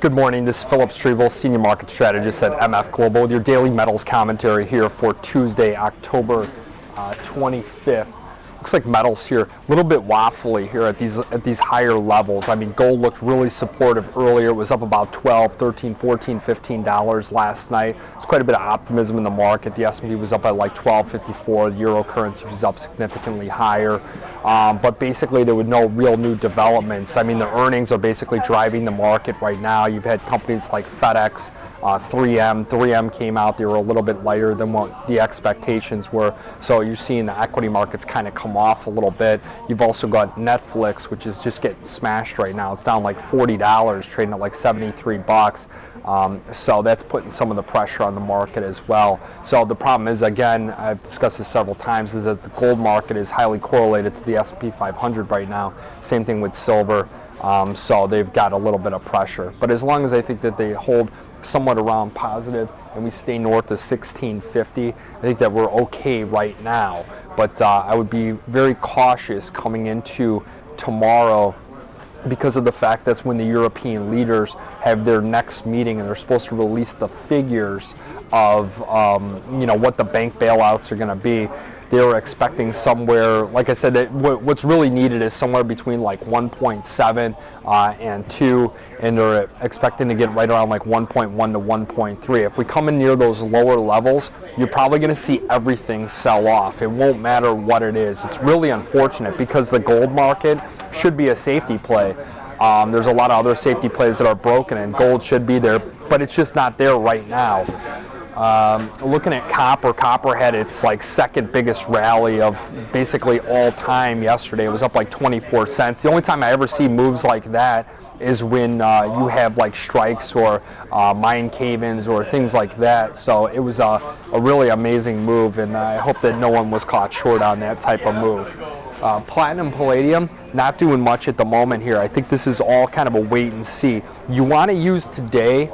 Good morning, this is Philip Strevel, Senior Market Strategist at MF Global with your daily metals commentary here for Tuesday, October 25th. Looks like metals here a little bit waffly here at these higher levels. I mean, gold looked really supportive earlier. It was up about $12, $13, $14, $15 last night. There's quite a bit of optimism in the market. The S&P was up at like 12.54. The euro currency was up significantly higher. But basically there were no real new developments. I mean, the earnings are basically driving the market right now. You've had companies like FedEx, 3M came out, they were a little bit lighter than what the expectations were, so you're seeing the equity markets kind of come off a little bit. You've also got Netflix, which is just getting smashed right now. It's down like $40, trading at like 73 bucks. So that's putting some of the pressure on the market as well. So the problem is, again, I've discussed this several times, is that the gold market is highly correlated to the S&P 500 right now. Same thing with silver. So they've got a little bit of pressure. But as long as I think that they hold somewhat around positive and we stay north of 1650, I think that we're okay right now. But I would be very cautious coming into tomorrow because of the fact that's when the European leaders have their next meeting and they're supposed to release the figures of what the bank bailouts are going to be. They were expecting somewhere, like I said, what's really needed is somewhere between like 1.7 and 2, and they're expecting to get right around like 1.1 to 1.3. If we come in near those lower levels, you're probably going to see everything sell off. It won't matter what it is. It's really unfortunate because the gold market should be a safety play. There's a lot of other safety plays that are broken, and gold should be there, but it's just not there right now. Looking at copper had its like second biggest rally of basically all time yesterday. It was up like 24 cents. The only time I ever see moves like that is when you have like strikes or mine cave-ins or things like that. So it was a really amazing move, and I hope that no one was caught short on that type of move. Platinum, palladium, not doing much at the moment here. I think this is all kind of a wait and see. You want to use today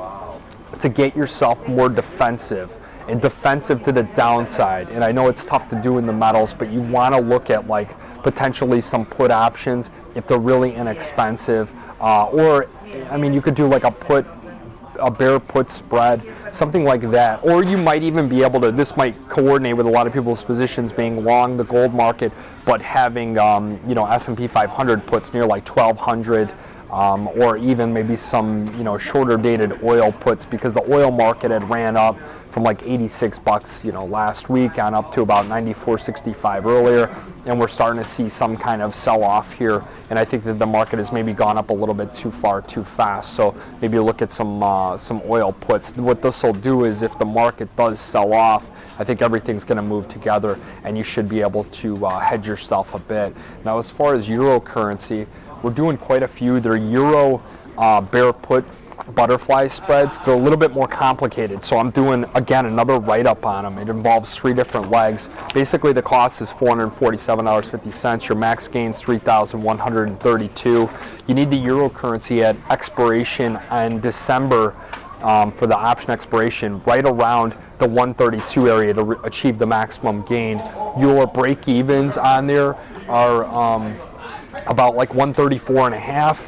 to get yourself more defensive and defensive to the downside. And I know it's tough to do in the metals, but you want to look at like potentially some put options if they're really inexpensive. Or, I mean, you could do like a bear put spread, something like that. Or you might even be able to, this might coordinate with a lot of people's positions being long the gold market, but having, S&P 500 puts near like 1,200. Or even maybe some shorter dated oil puts, because the oil market had ran up from like 86 bucks last week on up to about 94.65 earlier, and we're starting to see some kind of sell off here, and I think that the market has maybe gone up a little bit too far too fast. So maybe look at some oil puts. What this will do is, if the market does sell off, I think everything's going to move together and you should be able to hedge yourself a bit. Now, as far as euro currency, we're doing quite a few. They're euro bear put butterfly spreads. They're a little bit more complicated, so I'm doing, again, another write-up on them. It involves 3 different legs. Basically, the cost is $447.50. Your max gain's $3,132. You need the euro currency at expiration in December for the option expiration right around the 132 area to achieve the maximum gain. Your break-evens on there are about like 134.5,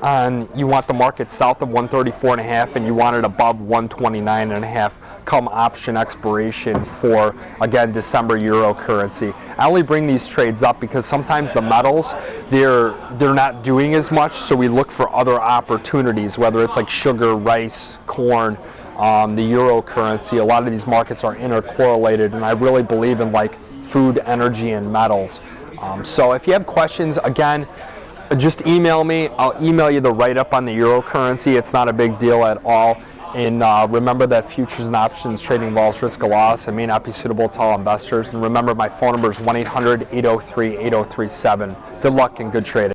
and you want the market south of 134.5, and you want it above 129.5 come option expiration for, again, December euro currency. I only bring these trades up because sometimes the metals, they're not doing as much, so we look for other opportunities, whether it's like sugar, rice, corn, the euro currency. A lot of these markets are intercorrelated, and I really believe in like food, energy, and metals. So if you have questions, again, just email me. I'll email you the write-up on the euro currency. It's not a big deal at all. And remember that futures and options trading involves risk of loss and may not be suitable to all investors. And remember, my phone number is 1-800-803-8037. Good luck and good trading.